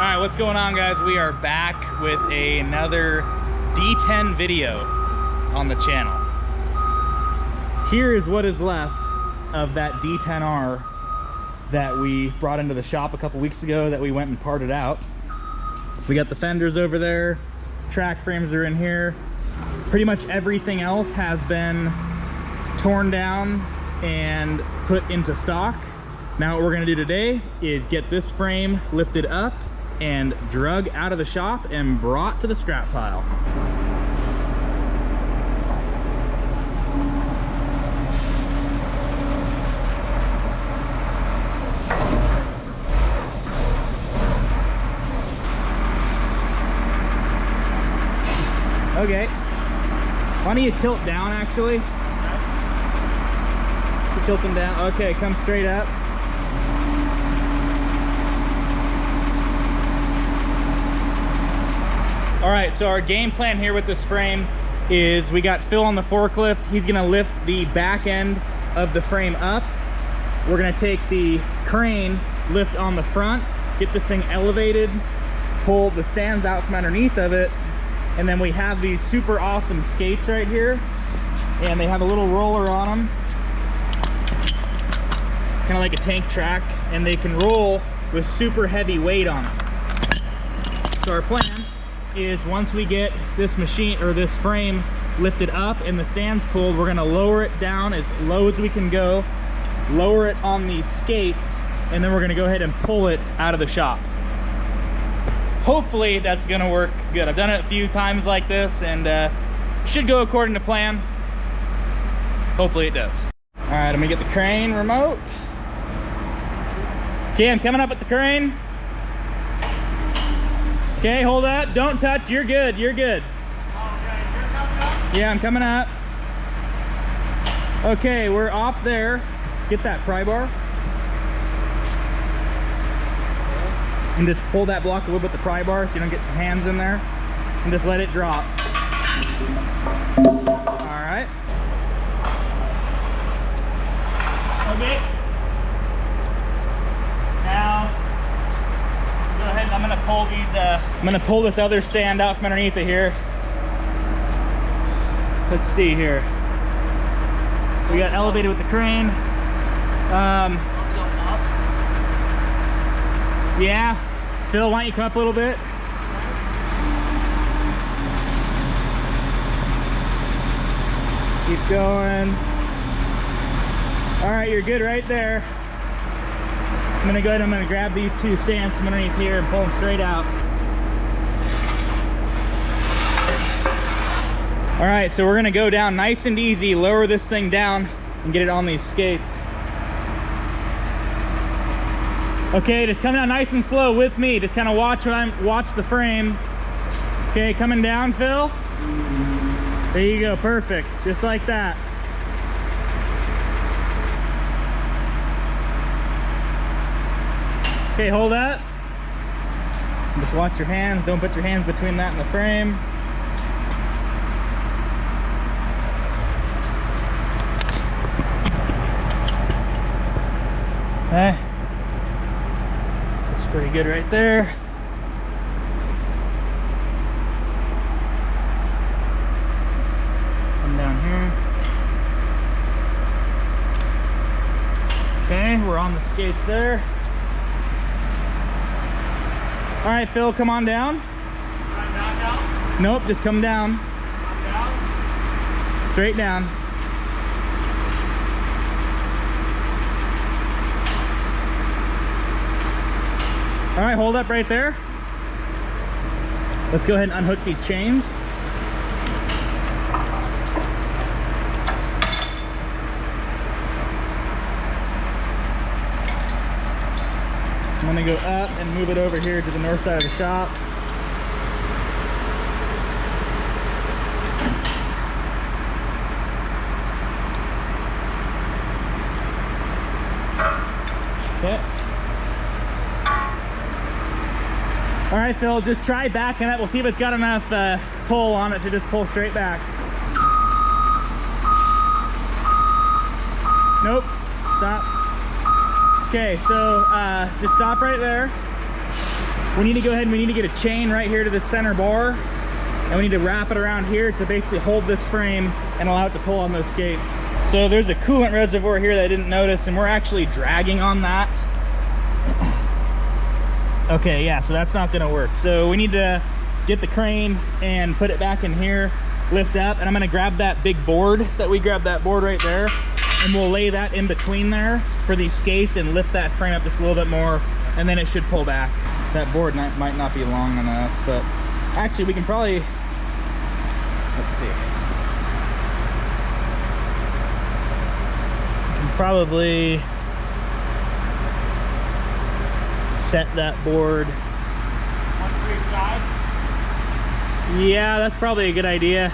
Alright, what's going on, guys? We are back with another D10 video on the channel. Here is what is left of that D10R that we brought into the shop a couple weeks ago that we went and parted out. We got the fenders over there, track frames are in here. Pretty much everything else has been torn down and put into stock. Now what we're gonna do today is get this frame lifted up and drug out of the shop and brought to the scrap pile. Okay. Why don't you tilt down, actually? Keep tilting down. Okay, come straight up. All right, so our game plan here with this frame is we got Phil on the forklift. He's gonna lift the back end of the frame up. We're gonna take the crane, lift on the front, get this thing elevated, pull the stands out from underneath of it, and then we have these super awesome skates right here, and they have a little roller on them, kind of like a tank track, and they can roll with super heavy weight on them. So our plan is once we get this machine or this frame lifted up and the stands pulled, we're gonna lower it down as low as we can go, lower it on these skates, and then we're gonna go ahead and pull it out of the shop. Hopefully that's gonna work good. I've done it a few times like this, and should go according to plan. Hopefully it does. All right, I'm gonna get the crane remote. Okay, I'm coming up with the crane. Okay, hold up, don't touch, you're good, you're good. Okay, you're coming up? Yeah, I'm coming up. Okay, we're off there. Get that pry bar. And just pull that block a little bit with the pry bar so you don't get your hands in there. And just let it drop. All right. Okay. Now, go ahead and I'm gonna pull these, I'm gonna pull this other stand out from underneath it here. Let's see here. We got elevated with the crane. Yeah. Phil, why don't you come up a little bit? Keep going. All right, you're good right there. I'm gonna go ahead and I'm gonna grab these two stands from underneath here and pull them straight out. All right, so we're gonna go down nice and easy, lower this thing down and get it on these skates. Okay, just come down nice and slow with me. Just kind of watch the frame. Okay, coming down, Phil. There you go, perfect, just like that. Okay, hold that. Just watch your hands. Don't put your hands between that and the frame. Okay. Looks pretty good right there. Come down here. Okay, we're on the skates there. All right, Phil, come on down. Down? Nope, just come down. Down? Straight down. All right, hold up right there. Let's go ahead and unhook these chains. I'm gonna go up and move it over here to the north side of the shop. Okay. All right, Phil, just try backing up. We'll see if it's got enough pull on it to just pull straight back. Nope, stop. Okay, so just stop right there. We need to go ahead and we need to get a chain right here to the center bar, and we need to wrap it around here to basically hold this frame and allow it to pull on those skates. So there's a coolant reservoir here that I didn't notice, and we're actually dragging on that. Okay, yeah, so that's not gonna work. So we need to get the crane and put it back in here, lift up, and I'm gonna grab that big board that we grabbed, that board right there, and we'll lay that in between there for these skates and lift that frame up just a little bit more, and then it should pull back. That board might not be long enough, but actually we can probably, let's see. We can probably set that board. One for each side? Yeah, that's probably a good idea.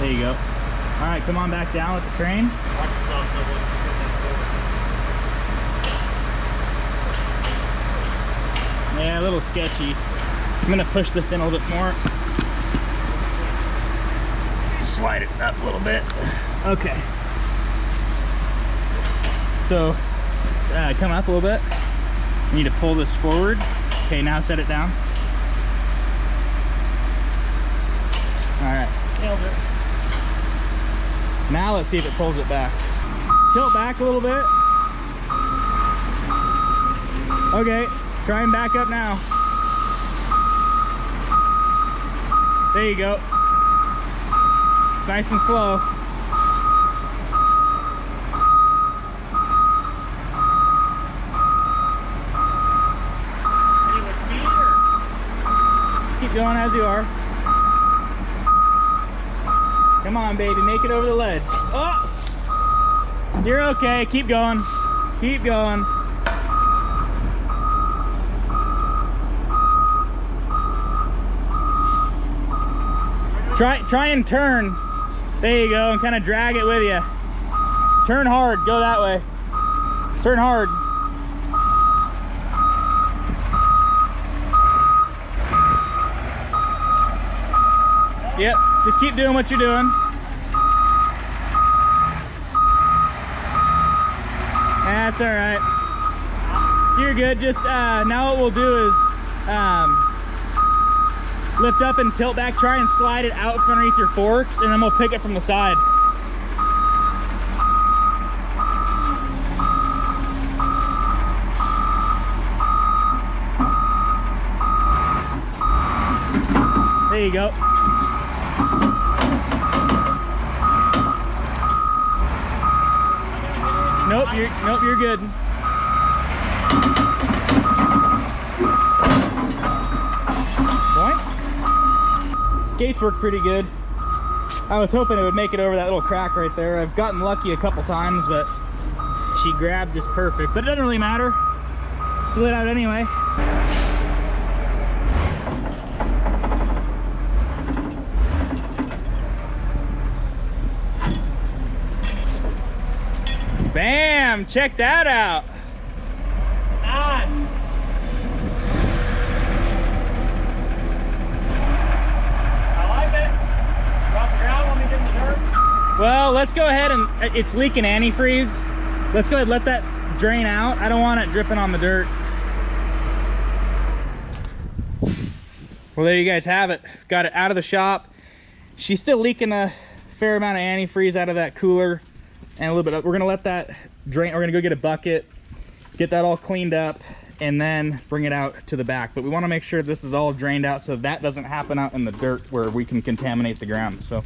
There you go. All right, come on back down with the crane. Watch yourself so we'll Yeah, a little sketchy. I'm gonna push this in a little bit more. Slide it up a little bit. Okay. So, come up a little bit. You need to pull this forward. Okay, now set it down. All right. nailed it. Now let's see if it pulls it back. Tilt back a little bit. Okay, try and back up now. There you go. It's nice and slow. Any with speed or? Keep going as you are. Come on, baby, make it over the ledge. Oh! You're okay, keep going. Keep going. Try and turn. There you go, and kind of drag it with you. Turn hard, go that way. Turn hard. Yep, just keep doing what you're doing. That's all right. You're good. Just now what we'll do is lift up and tilt back, try and slide it out from underneath your forks, and then we'll pick it from the side. There you go. Nope, you're good. Point. Skates work pretty good. I was hoping it would make it over that little crack right there. I've gotten lucky a couple times, but she grabbed just perfect. But it doesn't really matter. Slid out anyway. Bam! Check that out. It's on. I like it. Drop the ground when we get in the dirt. Well, let's go ahead and it's leaking antifreeze. Let's go ahead and let that drain out. I don't want it dripping on the dirt. Well, there you guys have it. Got it out of the shop. She's still leaking a fair amount of antifreeze out of that cooler. And a little bit, we're gonna let that drain. We're gonna go get a bucket, get that all cleaned up, and then bring it out to the back. But we wanna make sure this is all drained out so that doesn't happen out in the dirt where we can contaminate the ground. So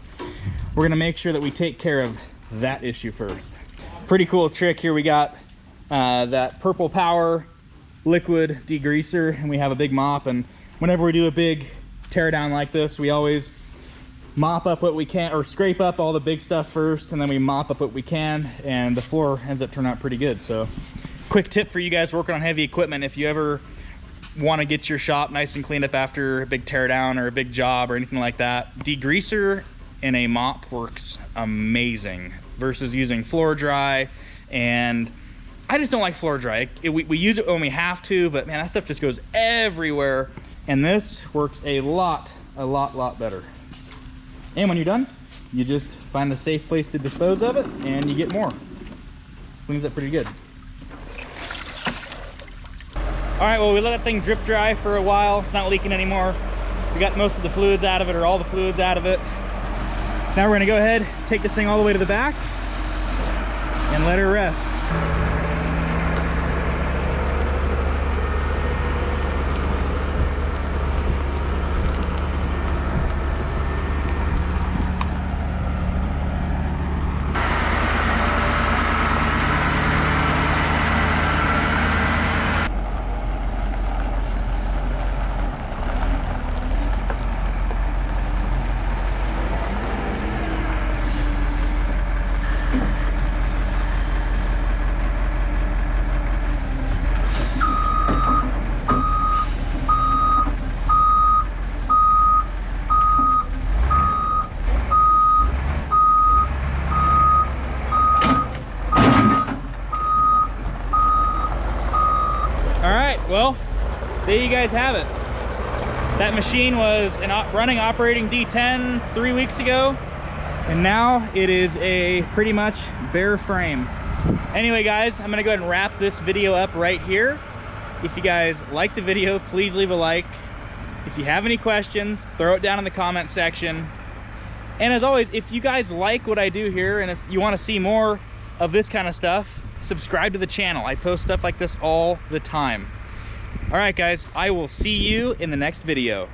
we're gonna make sure that we take care of that issue first. Pretty cool trick here. We got that Purple Power liquid degreaser, and we have a big mop. And whenever we do a big tear down like this, we always mop up what we can, or scrape up all the big stuff first, and then we mop up what we can, and the floor ends up turning out pretty good. So quick tip for you guys working on heavy equipment: if you ever want to get your shop nice and cleaned up after a big tear down or a big job or anything like that, degreaser in a mop works amazing versus using floor dry. And I just don't like floor dry. We use it when we have to, but man, that stuff just goes everywhere, and this works a lot better. And when you're done, you just find a safe place to dispose of it, and you get more. Cleans up pretty good. All right, well, we let that thing drip dry for a while. It's not leaking anymore. We got most of the fluids out of it, or all the fluids out of it. Now we're gonna go ahead, take this thing all the way to the back and let her rest. Well, there you guys have it. That machine was running operating D10 3 weeks ago, and now it is a pretty much bare frame. Anyway guys, I'm gonna go ahead and wrap this video up right here. If you guys like the video, please leave a like. If you have any questions, throw it down in the comment section. And as always, if you guys like what I do here, and if you want to see more of this kind of stuff, subscribe to the channel. I post stuff like this all the time. All right, guys, I will see you in the next video.